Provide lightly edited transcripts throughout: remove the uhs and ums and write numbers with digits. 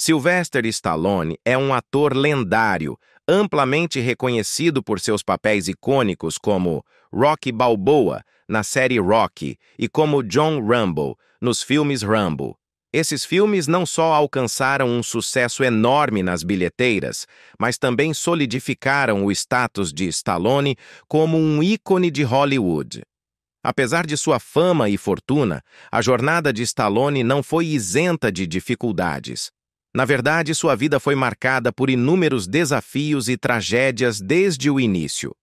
Sylvester Stallone é um ator lendário, amplamente reconhecido por seus papéis icônicos como Rocky Balboa, na série Rocky, e como John Rambo, nos filmes Rambo. Esses filmes não só alcançaram um sucesso enorme nas bilheteiras, mas também solidificaram o status de Stallone como um ícone de Hollywood. Apesar de sua fama e fortuna, a jornada de Stallone não foi isenta de dificuldades. Na verdade, sua vida foi marcada por inúmeros desafios e tragédias desde o início.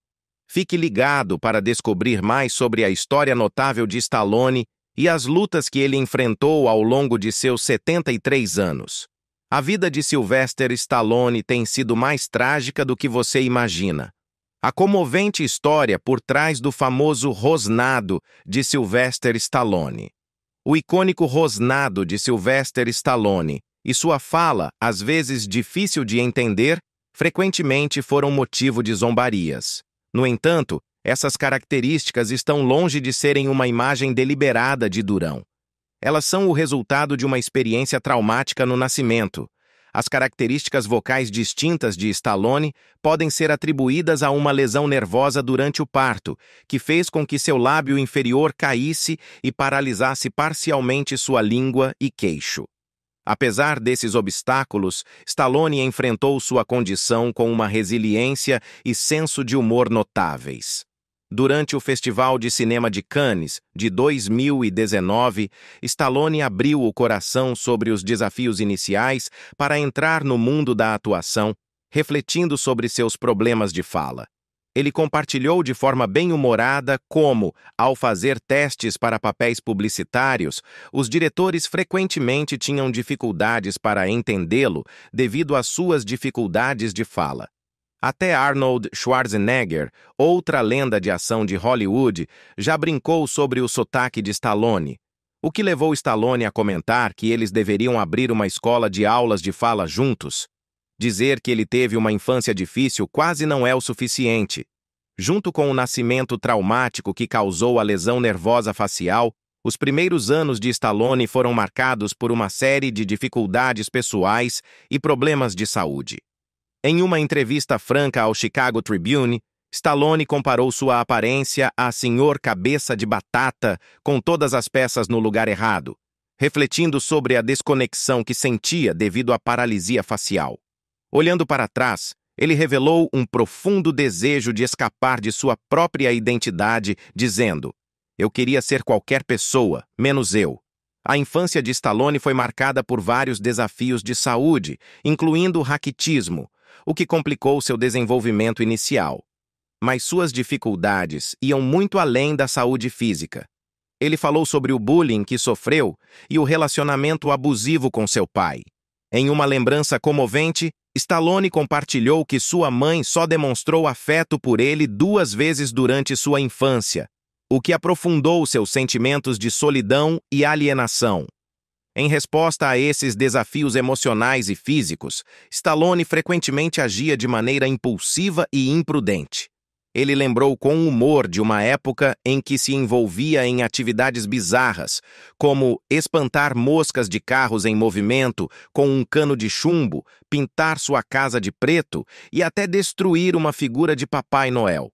Fique ligado para descobrir mais sobre a história notável de Stallone e as lutas que ele enfrentou ao longo de seus 73 anos. A vida de Sylvester Stallone tem sido mais trágica do que você imagina. A comovente história por trás do famoso rosnado de Sylvester Stallone. O icônico rosnado de Sylvester Stallone e sua fala, às vezes difícil de entender, frequentemente foram motivo de zombarias. No entanto, essas características estão longe de serem uma imagem deliberada de Durão. Elas são o resultado de uma experiência traumática no nascimento. As características vocais distintas de Stallone podem ser atribuídas a uma lesão nervosa durante o parto, que fez com que seu lábio inferior caísse e paralisasse parcialmente sua língua e queixo. Apesar desses obstáculos, Stallone enfrentou sua condição com uma resiliência e senso de humor notáveis. Durante o Festival de Cinema de Cannes, de 2019, Stallone abriu o coração sobre os desafios iniciais para entrar no mundo da atuação, refletindo sobre seus problemas de fala. Ele compartilhou de forma bem-humorada como, ao fazer testes para papéis publicitários, os diretores frequentemente tinham dificuldades para entendê-lo devido às suas dificuldades de fala. Até Arnold Schwarzenegger, outra lenda de ação de Hollywood, já brincou sobre o sotaque de Stallone, o que levou Stallone a comentar que eles deveriam abrir uma escola de aulas de fala juntos. Dizer que ele teve uma infância difícil quase não é o suficiente. Junto com o nascimento traumático que causou a lesão nervosa facial, os primeiros anos de Stallone foram marcados por uma série de dificuldades pessoais e problemas de saúde. Em uma entrevista franca ao Chicago Tribune, Stallone comparou sua aparência a Sr. Cabeça de Batata com todas as peças no lugar errado, refletindo sobre a desconexão que sentia devido à paralisia facial. Olhando para trás, ele revelou um profundo desejo de escapar de sua própria identidade, dizendo: "Eu queria ser qualquer pessoa, menos eu." A infância de Stallone foi marcada por vários desafios de saúde, incluindo o raquitismo, o que complicou seu desenvolvimento inicial. Mas suas dificuldades iam muito além da saúde física. Ele falou sobre o bullying que sofreu e o relacionamento abusivo com seu pai. Em uma lembrança comovente, Stallone compartilhou que sua mãe só demonstrou afeto por ele 2 vezes durante sua infância, o que aprofundou seus sentimentos de solidão e alienação. Em resposta a esses desafios emocionais e físicos, Stallone frequentemente agia de maneira impulsiva e imprudente. Ele lembrou com humor de uma época em que se envolvia em atividades bizarras, como espantar moscas de carros em movimento com um cano de chumbo, pintar sua casa de preto e até destruir uma figura de Papai Noel.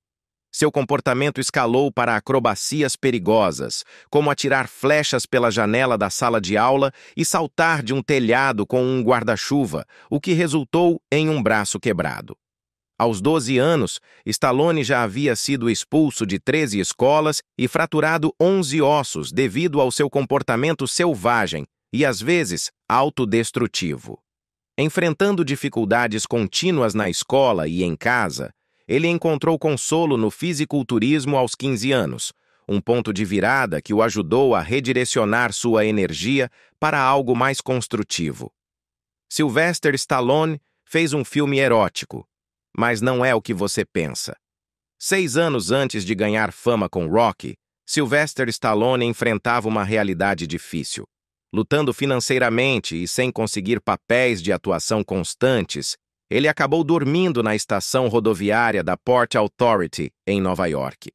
Seu comportamento escalou para acrobacias perigosas, como atirar flechas pela janela da sala de aula e saltar de um telhado com um guarda-chuva, o que resultou em um braço quebrado. Aos 12 anos, Stallone já havia sido expulso de 13 escolas e fraturado 11 ossos devido ao seu comportamento selvagem e, às vezes, autodestrutivo. Enfrentando dificuldades contínuas na escola e em casa, ele encontrou consolo no fisiculturismo aos 15 anos, um ponto de virada que o ajudou a redirecionar sua energia para algo mais construtivo. Sylvester Stallone fez um filme erótico, mas não é o que você pensa. 6 anos antes de ganhar fama com Rocky, Sylvester Stallone enfrentava uma realidade difícil. Lutando financeiramente e sem conseguir papéis de atuação constantes, ele acabou dormindo na estação rodoviária da Port Authority, em Nova York.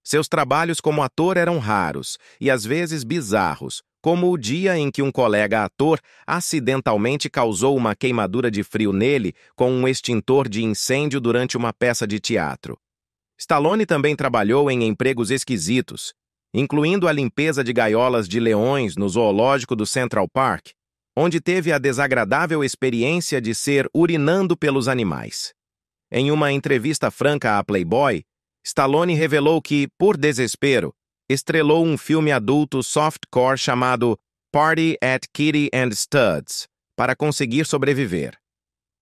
Seus trabalhos como ator eram raros e às vezes bizarros, como o dia em que um colega ator acidentalmente causou uma queimadura de frio nele com um extintor de incêndio durante uma peça de teatro. Stallone também trabalhou em empregos esquisitos, incluindo a limpeza de gaiolas de leões no zoológico do Central Park, onde teve a desagradável experiência de ser urinando pelos animais. Em uma entrevista franca à Playboy, Stallone revelou que, por desespero, estrelou um filme adulto softcore chamado Party at Kitty and Studs para conseguir sobreviver.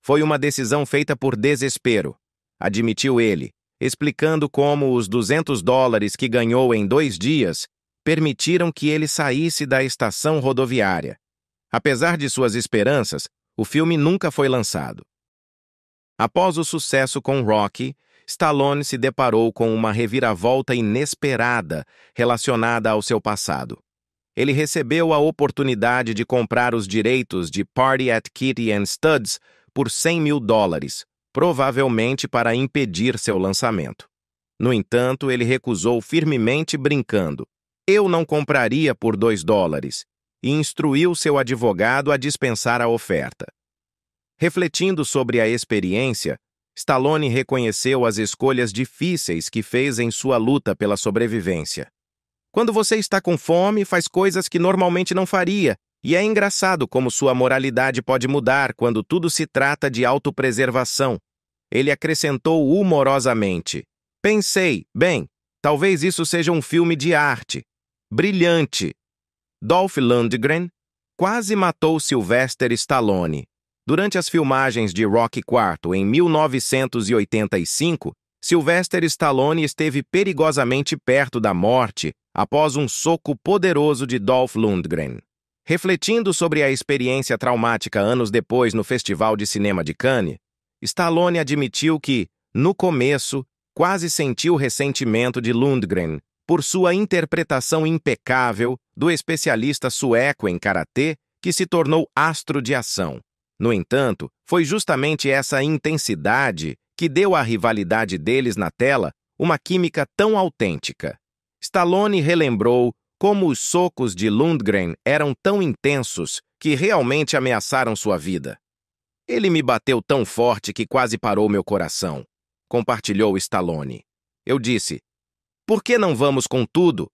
Foi uma decisão feita por desespero, admitiu ele, explicando como os $200 que ganhou em 2 dias permitiram que ele saísse da estação rodoviária. Apesar de suas esperanças, o filme nunca foi lançado. Após o sucesso com Rocky, Stallone se deparou com uma reviravolta inesperada relacionada ao seu passado. Ele recebeu a oportunidade de comprar os direitos de Party at Kitty and Studs por $100 mil, provavelmente para impedir seu lançamento. No entanto, ele recusou firmemente, brincando: "Eu não compraria por $2", e instruiu seu advogado a dispensar a oferta. Refletindo sobre a experiência, Stallone reconheceu as escolhas difíceis que fez em sua luta pela sobrevivência. Quando você está com fome, faz coisas que normalmente não faria, e é engraçado como sua moralidade pode mudar quando tudo se trata de autopreservação. Ele acrescentou humorosamente: "Pensei, bem, talvez isso seja um filme de arte. Brilhante." Dolph Lundgren quase matou Sylvester Stallone. Durante as filmagens de Rocky IV em 1985, Sylvester Stallone esteve perigosamente perto da morte após um soco poderoso de Dolph Lundgren. Refletindo sobre a experiência traumática anos depois no Festival de Cinema de Cannes, Stallone admitiu que, no começo, quase sentiu ressentimento de Lundgren por sua interpretação impecável do especialista sueco em karatê que se tornou astro de ação. No entanto, foi justamente essa intensidade que deu à rivalidade deles na tela uma química tão autêntica. Stallone relembrou como os socos de Lundgren eram tão intensos que realmente ameaçaram sua vida. "Ele me bateu tão forte que quase parou meu coração", compartilhou Stallone. "Eu disse: por que não vamos com tudo?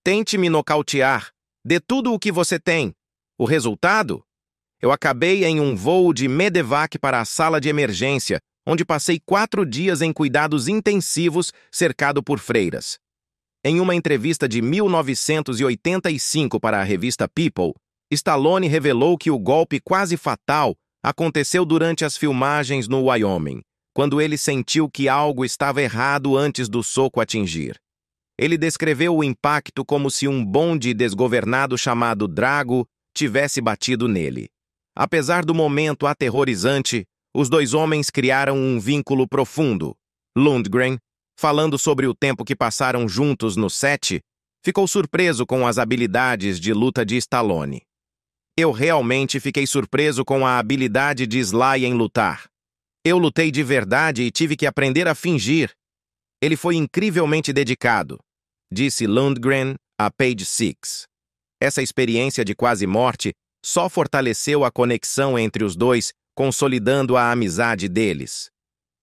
Tente me nocautear. Dê tudo o que você tem. O resultado? Eu acabei em um voo de medevac para a sala de emergência, onde passei 4 dias em cuidados intensivos cercado por freiras." Em uma entrevista de 1985 para a revista People, Stallone revelou que o golpe quase fatal aconteceu durante as filmagens no Wyoming, quando ele sentiu que algo estava errado antes do soco atingir. Ele descreveu o impacto como se um bonde desgovernado chamado Drago tivesse batido nele. Apesar do momento aterrorizante, os 2 homens criaram um vínculo profundo. Lundgren, falando sobre o tempo que passaram juntos no set, ficou surpreso com as habilidades de luta de Stallone. "Eu realmente fiquei surpreso com a habilidade de Sly em lutar. Eu lutei de verdade e tive que aprender a fingir. Ele foi incrivelmente dedicado", disse Lundgren a Page Six. Essa experiência de quase morte só fortaleceu a conexão entre os dois, consolidando a amizade deles.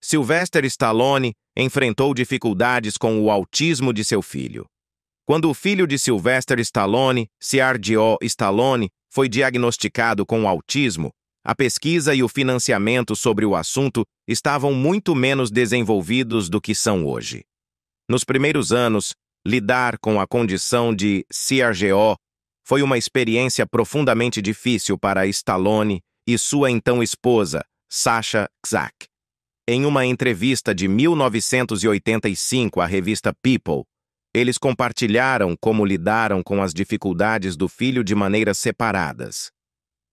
Sylvester Stallone enfrentou dificuldades com o autismo de seu filho. Quando o filho de Sylvester Stallone, Sergio Stallone, foi diagnosticado com autismo, a pesquisa e o financiamento sobre o assunto estavam muito menos desenvolvidos do que são hoje. Nos primeiros anos, lidar com a condição de Sergio foi uma experiência profundamente difícil para Stallone e sua então esposa, Sasha Czak. Em uma entrevista de 1985 à revista People, eles compartilharam como lidaram com as dificuldades do filho de maneiras separadas.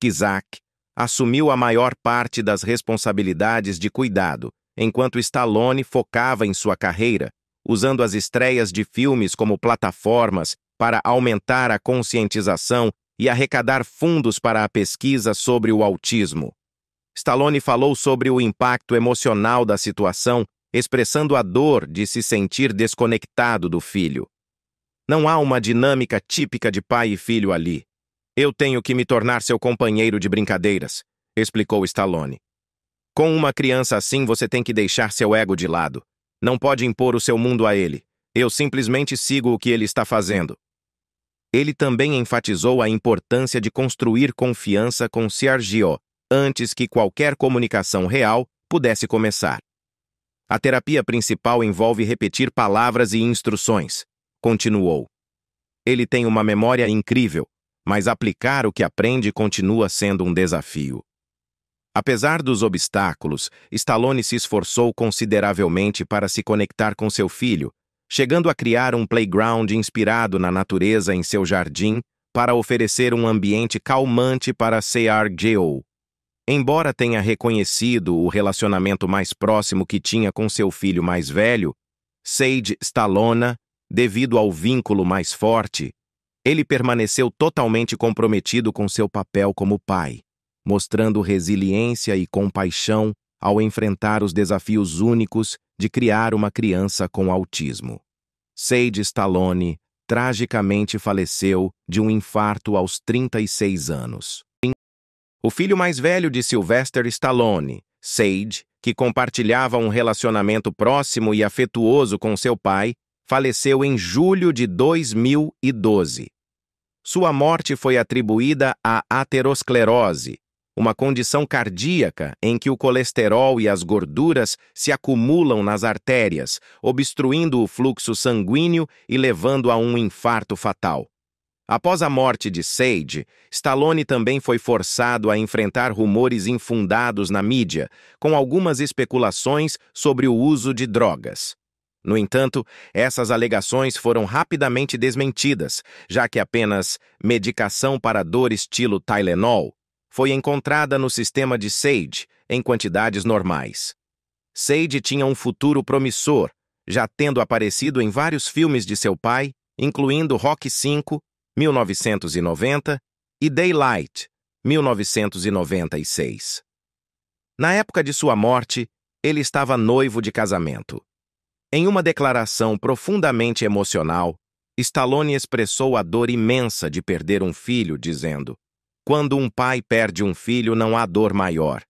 Czak assumiu a maior parte das responsabilidades de cuidado, enquanto Stallone focava em sua carreira, usando as estreias de filmes como plataformas para aumentar a conscientização e arrecadar fundos para a pesquisa sobre o autismo. Stallone falou sobre o impacto emocional da situação, expressando a dor de se sentir desconectado do filho. "Não há uma dinâmica típica de pai e filho ali. Eu tenho que me tornar seu companheiro de brincadeiras, explicou Stallone. Com uma criança assim, você tem que deixar seu ego de lado. Não pode impor o seu mundo a ele. Eu simplesmente sigo o que ele está fazendo. Ele também enfatizou a importância de construir confiança com Sergio antes que qualquer comunicação real pudesse começar. A terapia principal envolve repetir palavras e instruções, continuou. Ele tem uma memória incrível, mas aplicar o que aprende continua sendo um desafio. Apesar dos obstáculos, Stallone se esforçou consideravelmente para se conectar com seu filho, chegando a criar um playground inspirado na natureza em seu jardim para oferecer um ambiente calmante para Sergio. Embora tenha reconhecido o relacionamento mais próximo que tinha com seu filho mais velho, Sage Stallone, devido ao vínculo mais forte, ele permaneceu totalmente comprometido com seu papel como pai, mostrando resiliência e compaixão ao enfrentar os desafios únicos de criar uma criança com autismo. Sage Stallone tragicamente faleceu de um infarto aos 36 anos. O filho mais velho de Sylvester Stallone, Sage, que compartilhava um relacionamento próximo e afetuoso com seu pai, faleceu em julho de 2012. Sua morte foi atribuída à aterosclerose, uma condição cardíaca em que o colesterol e as gorduras se acumulam nas artérias, obstruindo o fluxo sanguíneo e levando a um infarto fatal. Após a morte de Sage, Stallone também foi forçado a enfrentar rumores infundados na mídia, com algumas especulações sobre o uso de drogas. No entanto, essas alegações foram rapidamente desmentidas, já que apenas medicação para dor estilo Tylenol foi encontrada no sistema de Sage em quantidades normais. Sage tinha um futuro promissor, já tendo aparecido em vários filmes de seu pai, incluindo Rocky V, 1990, e Daylight, 1996. Na época de sua morte, ele estava noivo de casamento. Em uma declaração profundamente emocional, Stallone expressou a dor imensa de perder um filho, dizendo: "Quando um pai perde um filho, não há dor maior.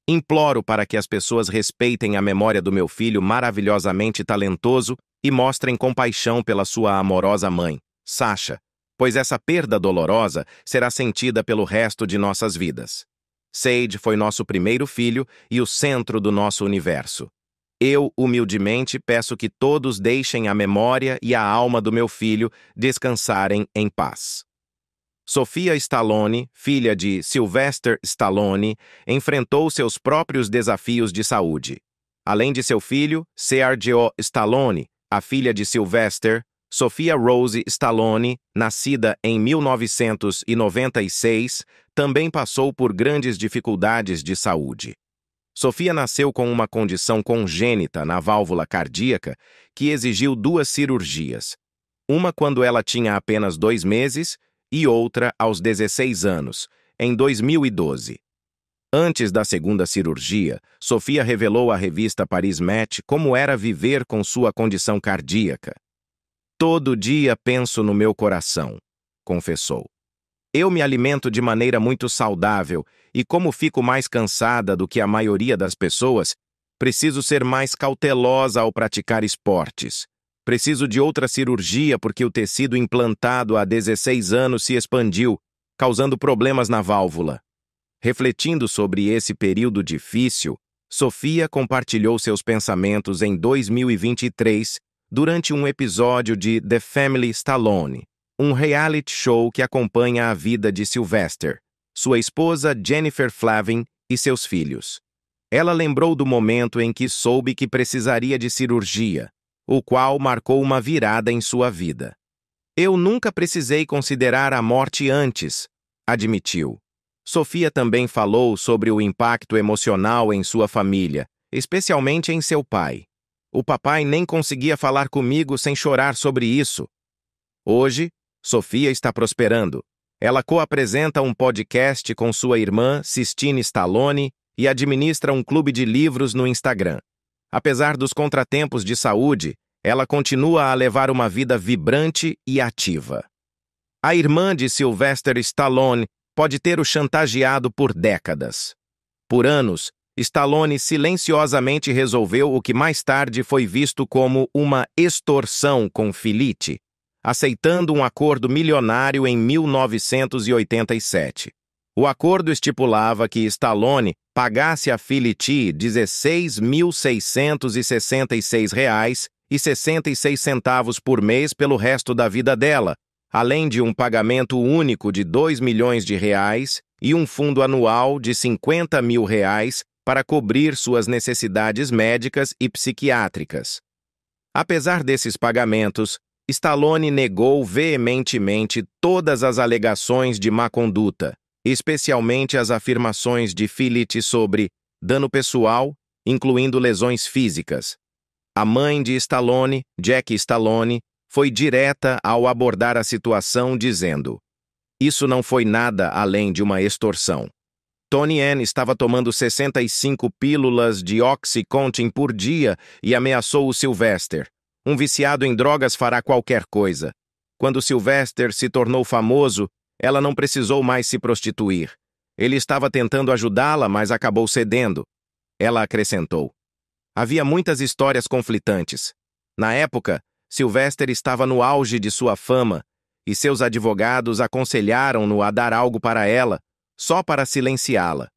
Imploro para que as pessoas respeitem a memória do meu filho maravilhosamente talentoso e mostrem compaixão pela sua amorosa mãe, Sasha, pois essa perda dolorosa será sentida pelo resto de nossas vidas. Sage foi nosso primeiro filho e o centro do nosso universo. Eu, humildemente, peço que todos deixem a memória e a alma do meu filho descansarem em paz." Sofia Stallone, filha de Sylvester Stallone, enfrentou seus próprios desafios de saúde. Além de seu filho, Sergio Stallone, a filha de Sylvester, Sophia Rose Stallone, nascida em 1996, também passou por grandes dificuldades de saúde. Sophia nasceu com uma condição congênita na válvula cardíaca que exigiu 2 cirurgias, uma quando ela tinha apenas 2 meses e outra aos 16 anos, em 2012. Antes da segunda cirurgia, Sophia revelou à revista Paris Match como era viver com sua condição cardíaca. "Todo dia penso no meu coração", confessou. "Eu me alimento de maneira muito saudável e, como fico mais cansada do que a maioria das pessoas, preciso ser mais cautelosa ao praticar esportes. Preciso de outra cirurgia porque o tecido implantado há 16 anos se expandiu, causando problemas na válvula." Refletindo sobre esse período difícil, Sophia compartilhou seus pensamentos em 2023 durante um episódio de The Family Stallone, um reality show que acompanha a vida de Sylvester, sua esposa Jennifer Flavin e seus filhos. Ela lembrou do momento em que soube que precisaria de cirurgia, o qual marcou uma virada em sua vida. "Eu nunca precisei considerar a morte antes", admitiu. Sophia também falou sobre o impacto emocional em sua família, especialmente em seu pai. "O papai nem conseguia falar comigo sem chorar sobre isso." Hoje, Sophia está prosperando. Ela co-apresenta um podcast com sua irmã, Sistine Stallone, e administra um clube de livros no Instagram. Apesar dos contratempos de saúde, ela continua a levar uma vida vibrante e ativa. A irmã de Sylvester Stallone pode ter o chantageado por décadas. Por anos, Stallone silenciosamente resolveu o que mais tarde foi visto como uma extorsão com Felice, aceitando um acordo milionário em 1987. O acordo estipulava que Stallone pagasse a Felice R$ 16.666,66 por mês pelo resto da vida dela, além de um pagamento único de R$ 2 milhões e um fundo anual de R$ 50 mil para cobrir suas necessidades médicas e psiquiátricas. Apesar desses pagamentos, Stallone negou veementemente todas as alegações de má conduta, especialmente as afirmações de Felice sobre dano pessoal, incluindo lesões físicas. A mãe de Stallone, Jackie Stallone, foi direta ao abordar a situação, dizendo: "Isso não foi nada além de uma extorsão. Tony Ann estava tomando 65 pílulas de Oxycontin por dia e ameaçou o Sylvester. Um viciado em drogas fará qualquer coisa. Quando Sylvester se tornou famoso, ela não precisou mais se prostituir. Ele estava tentando ajudá-la, mas acabou cedendo." Ela acrescentou: "Havia muitas histórias conflitantes. Na época, Sylvester estava no auge de sua fama e seus advogados aconselharam-no a dar algo para ela, só para silenciá-la."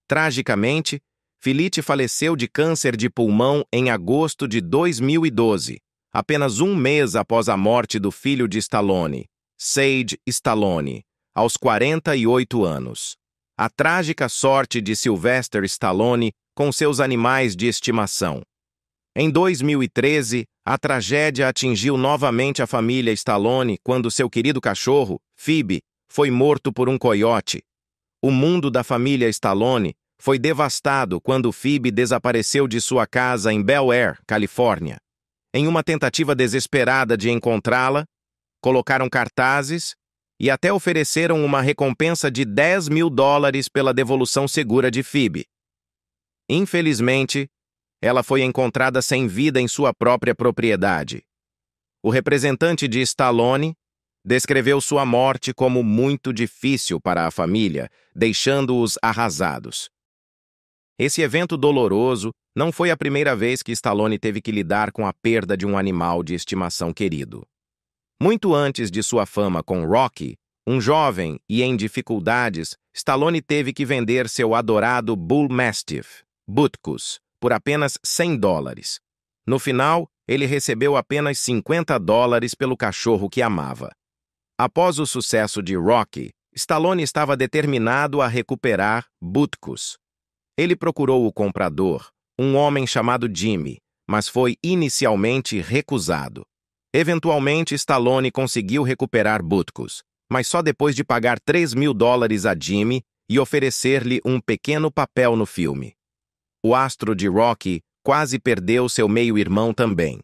Tragicamente, Felice faleceu de câncer de pulmão em agosto de 2012, apenas um mês após a morte do filho de Stallone, Sage Stallone, aos 48 anos. A trágica sorte de Sylvester Stallone com seus animais de estimação. Em 2013, a tragédia atingiu novamente a família Stallone quando seu querido cachorro, Phoebe, foi morto por um coiote. O mundo da família Stallone foi devastado quando Phoebe desapareceu de sua casa em Bel Air, Califórnia. Em uma tentativa desesperada de encontrá-la, colocaram cartazes e até ofereceram uma recompensa de $10 mil pela devolução segura de Phoebe. Infelizmente, ela foi encontrada sem vida em sua própria propriedade. O representante de Stallone descreveu sua morte como muito difícil para a família, deixando-os arrasados. Esse evento doloroso não foi a primeira vez que Stallone teve que lidar com a perda de um animal de estimação querido. Muito antes de sua fama com Rocky, um jovem e em dificuldades, Stallone teve que vender seu adorado Bull Mastiff, Butkus, por apenas $100. No final, ele recebeu apenas $50 pelo cachorro que amava. Após o sucesso de Rocky, Stallone estava determinado a recuperar Butkus. Ele procurou o comprador, um homem chamado Jimmy, mas foi inicialmente recusado. Eventualmente, Stallone conseguiu recuperar Butkus, mas só depois de pagar $3 mil a Jimmy e oferecer-lhe um pequeno papel no filme. O astro de Rocky quase perdeu seu meio-irmão também.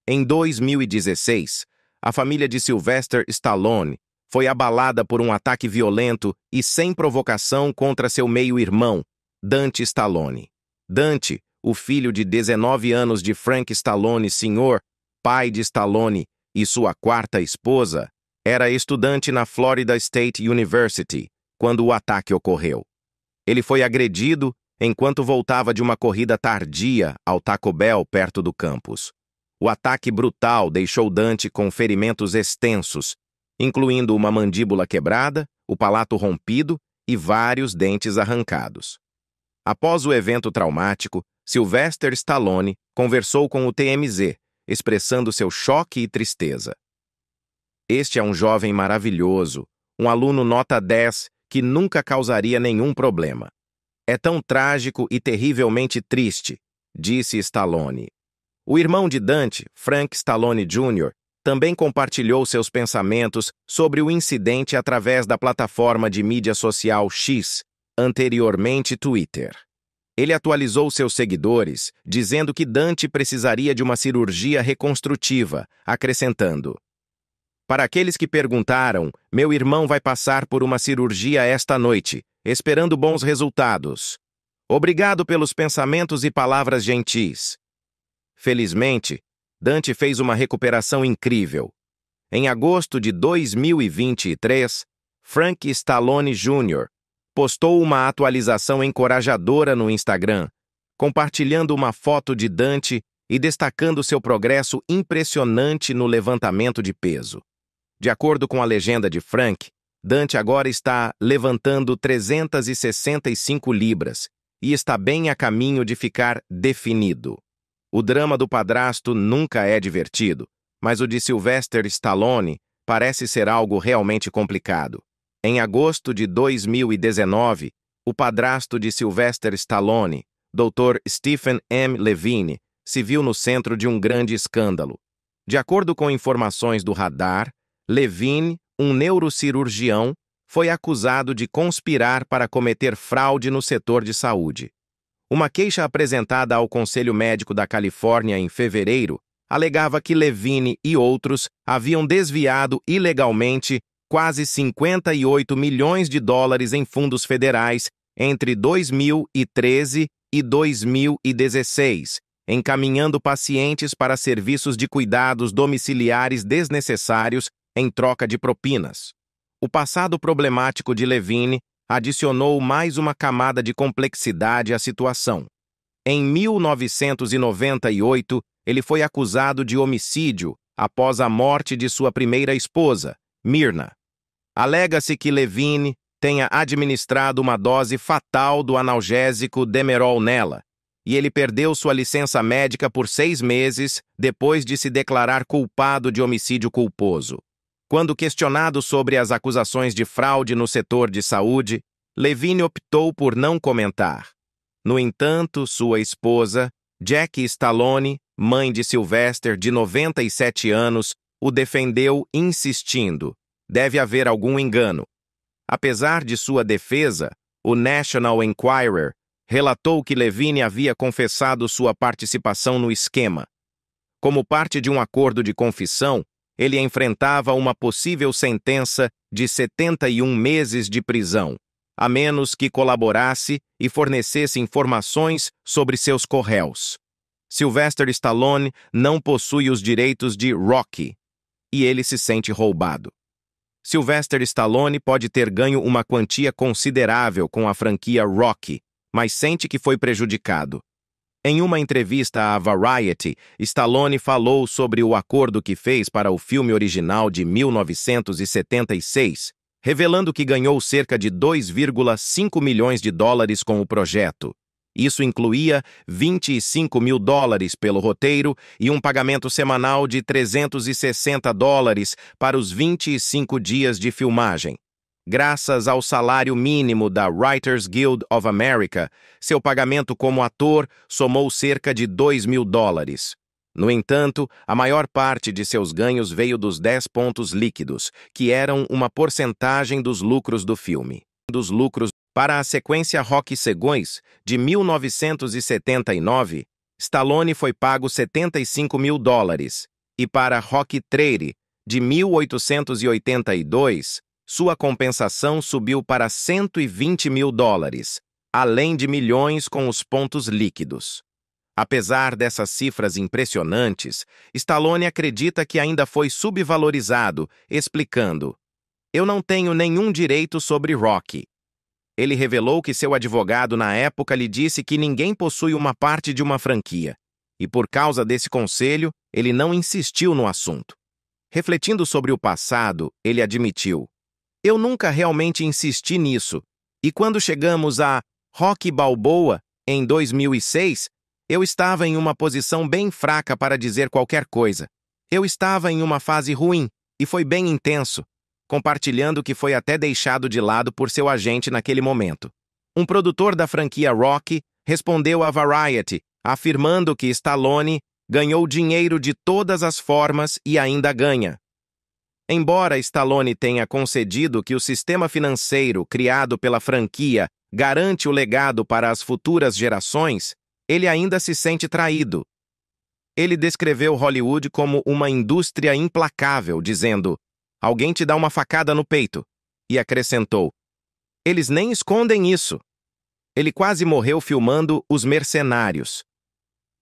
Em 2016, a família de Sylvester Stallone foi abalada por um ataque violento e sem provocação contra seu meio-irmão, Dante Stallone. Dante, o filho de 19 anos de Frank Stallone Sr., pai de Stallone, e sua quarta esposa, era estudante na Florida State University quando o ataque ocorreu. Ele foi agredido enquanto voltava de uma corrida tardia ao Taco Bell perto do campus. O ataque brutal deixou Dante com ferimentos extensos, incluindo uma mandíbula quebrada, o palato rompido e vários dentes arrancados. Após o evento traumático, Sylvester Stallone conversou com o TMZ, expressando seu choque e tristeza. "Este é um jovem maravilhoso, um aluno nota 10 que nunca causaria nenhum problema. É tão trágico e terrivelmente triste", disse Stallone. O irmão de Dante, Frank Stallone Jr., também compartilhou seus pensamentos sobre o incidente através da plataforma de mídia social X, anteriormente Twitter. Ele atualizou seus seguidores, dizendo que Dante precisaria de uma cirurgia reconstrutiva, acrescentando: "Para aqueles que perguntaram, meu irmão vai passar por uma cirurgia esta noite, esperando bons resultados. Obrigado pelos pensamentos e palavras gentis." Felizmente, Dante fez uma recuperação incrível. Em agosto de 2023, Frank Stallone Jr. postou uma atualização encorajadora no Instagram, compartilhando uma foto de Dante e destacando seu progresso impressionante no levantamento de peso. De acordo com a legenda de Frank, Dante agora está levantando 365 libras e está bem a caminho de ficar definido. O drama do padrasto nunca é divertido, mas o de Sylvester Stallone parece ser algo realmente complicado. Em agosto de 2019, o padrasto de Sylvester Stallone, Dr. Stephen M. Levine, se viu no centro de um grande escândalo. De acordo com informações do Radar, Levine, um neurocirurgião, foi acusado de conspirar para cometer fraude no setor de saúde. Uma queixa apresentada ao Conselho Médico da Califórnia em fevereiro alegava que Levine e outros haviam desviado ilegalmente quase 58 milhões de dólares em fundos federais entre 2013 e 2016, encaminhando pacientes para serviços de cuidados domiciliares desnecessários em troca de propinas. O passado problemático de Levine adicionou mais uma camada de complexidade à situação. Em 1998, ele foi acusado de homicídio após a morte de sua primeira esposa, Myrna. Alega-se que Levine tenha administrado uma dose fatal do analgésico Demerol nela, e ele perdeu sua licença médica por 6 meses depois de se declarar culpado de homicídio culposo. Quando questionado sobre as acusações de fraude no setor de saúde, Levine optou por não comentar. No entanto, sua esposa, Jackie Stallone, mãe de Sylvester, de 97 anos, o defendeu insistindo: deve haver algum engano. Apesar de sua defesa, o National Enquirer relatou que Levine havia confessado sua participação no esquema. Como parte de um acordo de confissão, ele enfrentava uma possível sentença de 71 meses de prisão, a menos que colaborasse e fornecesse informações sobre seus corréus. Sylvester Stallone não possui os direitos de Rocky, e ele se sente roubado. Sylvester Stallone pode ter ganho uma quantia considerável com a franquia Rocky, mas sente que foi prejudicado. Em uma entrevista à Variety, Stallone falou sobre o acordo que fez para o filme original de 1976, revelando que ganhou cerca de 2,5 milhões de dólares com o projeto. Isso incluía 25 mil dólares pelo roteiro e um pagamento semanal de 360 dólares para os 25 dias de filmagem. Graças ao salário mínimo da Writers Guild of America, seu pagamento como ator somou cerca de 2 mil dólares. No entanto, a maior parte de seus ganhos veio dos 10 pontos líquidos, que eram uma porcentagem dos lucros do filme. Para a sequência Rocky Segões, de 1979, Stallone foi pago 75 mil dólares, e para Rocky III, de 1882, sua compensação subiu para 120 mil dólares, além de milhões com os pontos líquidos. Apesar dessas cifras impressionantes, Stallone acredita que ainda foi subvalorizado, explicando: "Eu não tenho nenhum direito sobre Rocky." Ele revelou que seu advogado na época lhe disse que ninguém possui uma parte de uma franquia, e por causa desse conselho, ele não insistiu no assunto. Refletindo sobre o passado, ele admitiu: "Eu nunca realmente insisti nisso, e quando chegamos a Rocky Balboa, em 2006, eu estava em uma posição bem fraca para dizer qualquer coisa. Eu estava em uma fase ruim, e foi bem intenso", compartilhando que foi até deixado de lado por seu agente naquele momento. Um produtor da franquia Rocky respondeu à Variety, afirmando que Stallone ganhou dinheiro de todas as formas e ainda ganha. Embora Stallone tenha concedido que o sistema financeiro criado pela franquia garante o legado para as futuras gerações, ele ainda se sente traído. Ele descreveu Hollywood como uma indústria implacável, dizendo: "Alguém te dá uma facada no peito", e acrescentou: "Eles nem escondem isso." Ele quase morreu filmando Os Mercenários.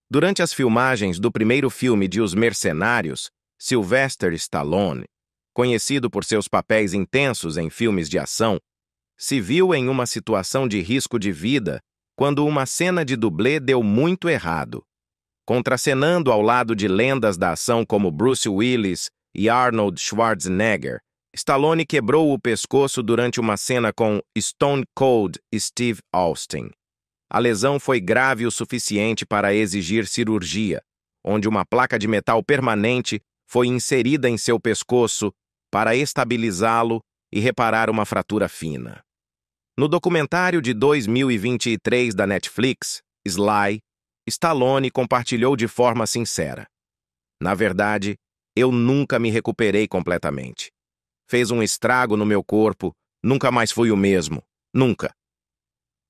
Durante as filmagens do primeiro filme de Os Mercenários, Sylvester Stallone conhecido por seus papéis intensos em filmes de ação, se viu em uma situação de risco de vida quando uma cena de dublê deu muito errado. Contracenando ao lado de lendas da ação como Bruce Willis e Arnold Schwarzenegger, Stallone quebrou o pescoço durante uma cena com Stone Cold Steve Austin. A lesão foi grave o suficiente para exigir cirurgia, onde uma placa de metal permanente foi inserida em seu pescoço para estabilizá-lo e reparar uma fratura fina. No documentário de 2023 da Netflix, Sly, Stallone compartilhou de forma sincera: "Na verdade, eu nunca me recuperei completamente. Fez um estrago no meu corpo, nunca mais fui o mesmo, nunca."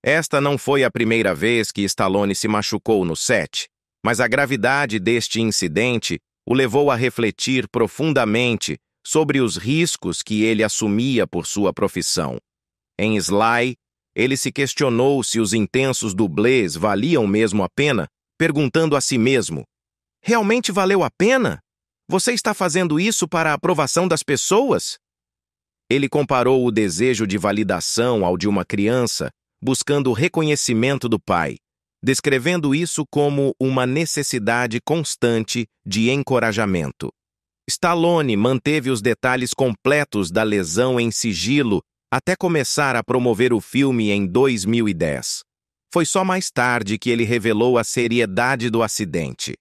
Esta não foi a primeira vez que Stallone se machucou no set, mas a gravidade deste incidente o levou a refletir profundamente sobre os riscos que ele assumia por sua profissão. Em Sly, ele se questionou se os intensos dublês valiam mesmo a pena, perguntando a si mesmo: "Realmente valeu a pena? Você está fazendo isso para a aprovação das pessoas?" Ele comparou o desejo de validação ao de uma criança, buscando o reconhecimento do pai, descrevendo isso como uma necessidade constante de encorajamento. Stallone manteve os detalhes completos da lesão em sigilo até começar a promover o filme em 2010. Foi só mais tarde que ele revelou a seriedade do acidente.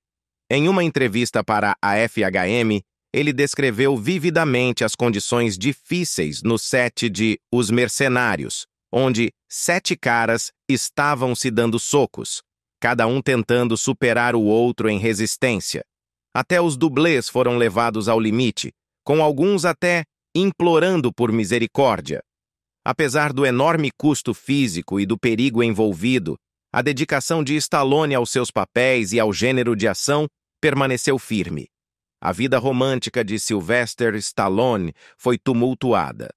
Em uma entrevista para a FHM, ele descreveu vividamente as condições difíceis no set de Os Mercenários, onde 7 caras estavam se dando socos, cada um tentando superar o outro em resistência. Até os dublês foram levados ao limite, com alguns até implorando por misericórdia. Apesar do enorme custo físico e do perigo envolvido, a dedicação de Stallone aos seus papéis e ao gênero de ação permaneceu firme. A vida romântica de Sylvester Stallone foi tumultuada.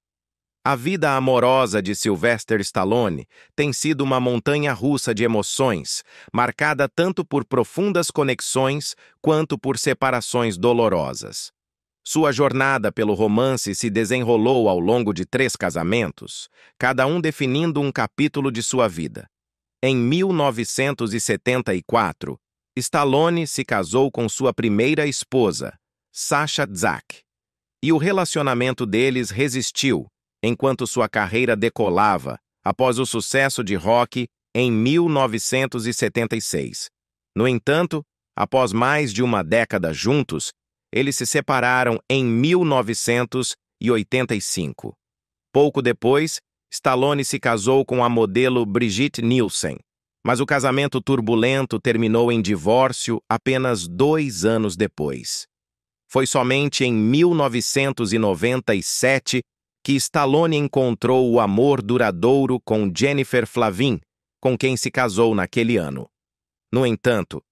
A vida amorosa de Sylvester Stallone tem sido uma montanha-russa de emoções, marcada tanto por profundas conexões quanto por separações dolorosas. Sua jornada pelo romance se desenrolou ao longo de 3 casamentos, cada um definindo um capítulo de sua vida. Em 1974, Stallone se casou com sua primeira esposa, Sasha Zack, e o relacionamento deles resistiu enquanto sua carreira decolava após o sucesso de Rocky em 1976. No entanto, após mais de uma década juntos, eles se separaram em 1985. Pouco depois, Stallone se casou com a modelo Brigitte Nielsen, mas o casamento turbulento terminou em divórcio apenas 2 anos depois. Foi somente em 1997 que Stallone encontrou o amor duradouro com Jennifer Flavin, com quem se casou naquele ano. No entanto,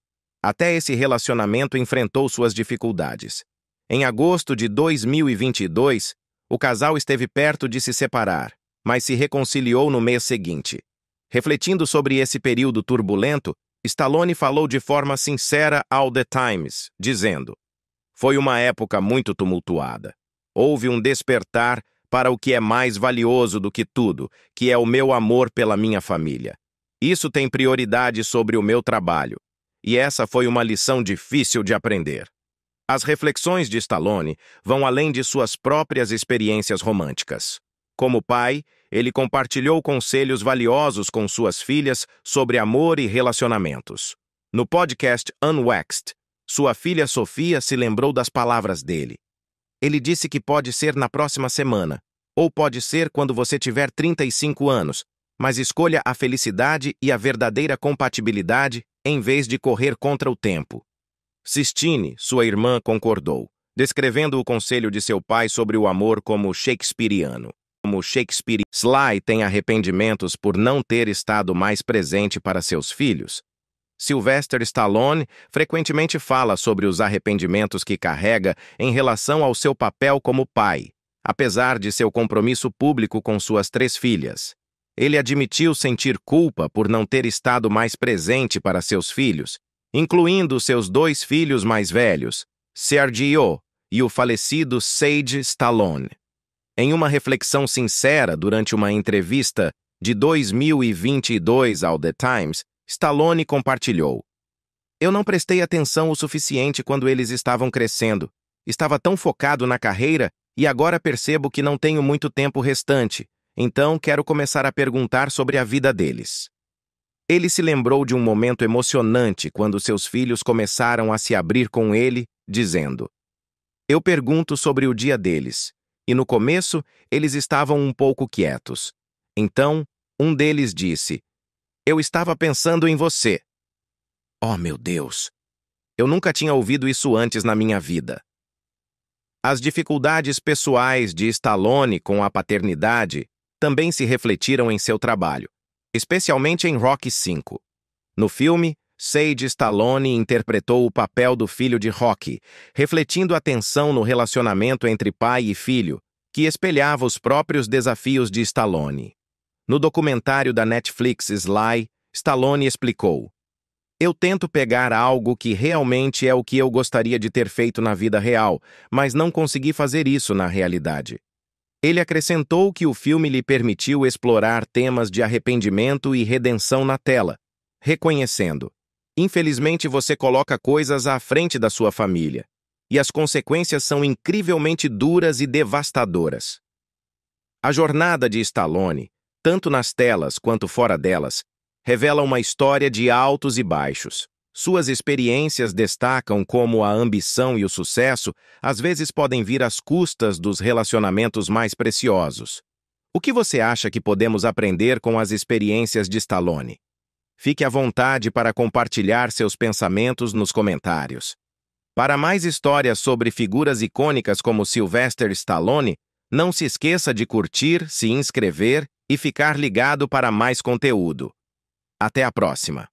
até esse relacionamento enfrentou suas dificuldades. Em agosto de 2022, o casal esteve perto de se separar, mas se reconciliou no mês seguinte. Refletindo sobre esse período turbulento, Stallone falou de forma sincera ao The Times, dizendo: "Foi uma época muito tumultuada. Houve um despertar para o que é mais valioso do que tudo, que é o meu amor pela minha família. Isso tem prioridade sobre o meu trabalho. E essa foi uma lição difícil de aprender." As reflexões de Stallone vão além de suas próprias experiências românticas. Como pai, ele compartilhou conselhos valiosos com suas filhas sobre amor e relacionamentos. No podcast Unwaxed, sua filha Sofia se lembrou das palavras dele. Ele disse que pode ser na próxima semana, ou pode ser quando você tiver 35 anos, mas escolha a felicidade e a verdadeira compatibilidade em vez de correr contra o tempo. Sistine, sua irmã, concordou, descrevendo o conselho de seu pai sobre o amor como shakespeariano. Sly tem arrependimentos por não ter estado mais presente para seus filhos. Sylvester Stallone frequentemente fala sobre os arrependimentos que carrega em relação ao seu papel como pai, apesar de seu compromisso público com suas 3 filhas. Ele admitiu sentir culpa por não ter estado mais presente para seus filhos, incluindo seus 2 filhos mais velhos, Sergio e o falecido Sage Stallone. Em uma reflexão sincera durante uma entrevista de 2022 ao The Times, Stallone compartilhou: "Eu não prestei atenção o suficiente quando eles estavam crescendo. Estava tão focado na carreira e agora percebo que não tenho muito tempo restante, então quero começar a perguntar sobre a vida deles." Ele se lembrou de um momento emocionante quando seus filhos começaram a se abrir com ele, dizendo: "Eu pergunto sobre o dia deles, e no começo eles estavam um pouco quietos. Então, um deles disse: 'Eu estava pensando em você.'" Oh, meu Deus! Eu nunca tinha ouvido isso antes na minha vida. As dificuldades pessoais de Stallone com a paternidade também se refletiram em seu trabalho, especialmente em Rocky V. No filme, Sage Stallone interpretou o papel do filho de Rocky, refletindo a tensão no relacionamento entre pai e filho, que espelhava os próprios desafios de Stallone. No documentário da Netflix Sly, Stallone explicou: "Eu tento pegar algo que realmente é o que eu gostaria de ter feito na vida real, mas não consegui fazer isso na realidade." Ele acrescentou que o filme lhe permitiu explorar temas de arrependimento e redenção na tela, reconhecendo: "Infelizmente você coloca coisas à frente da sua família, e as consequências são incrivelmente duras e devastadoras." A jornada de Stallone, tanto nas telas quanto fora delas, revela uma história de altos e baixos. Suas experiências destacam como a ambição e o sucesso às vezes podem vir às custas dos relacionamentos mais preciosos. O que você acha que podemos aprender com as experiências de Stallone? Fique à vontade para compartilhar seus pensamentos nos comentários. Para mais histórias sobre figuras icônicas como Sylvester Stallone, não se esqueça de curtir, se inscrever e ficar ligado para mais conteúdo. Até a próxima!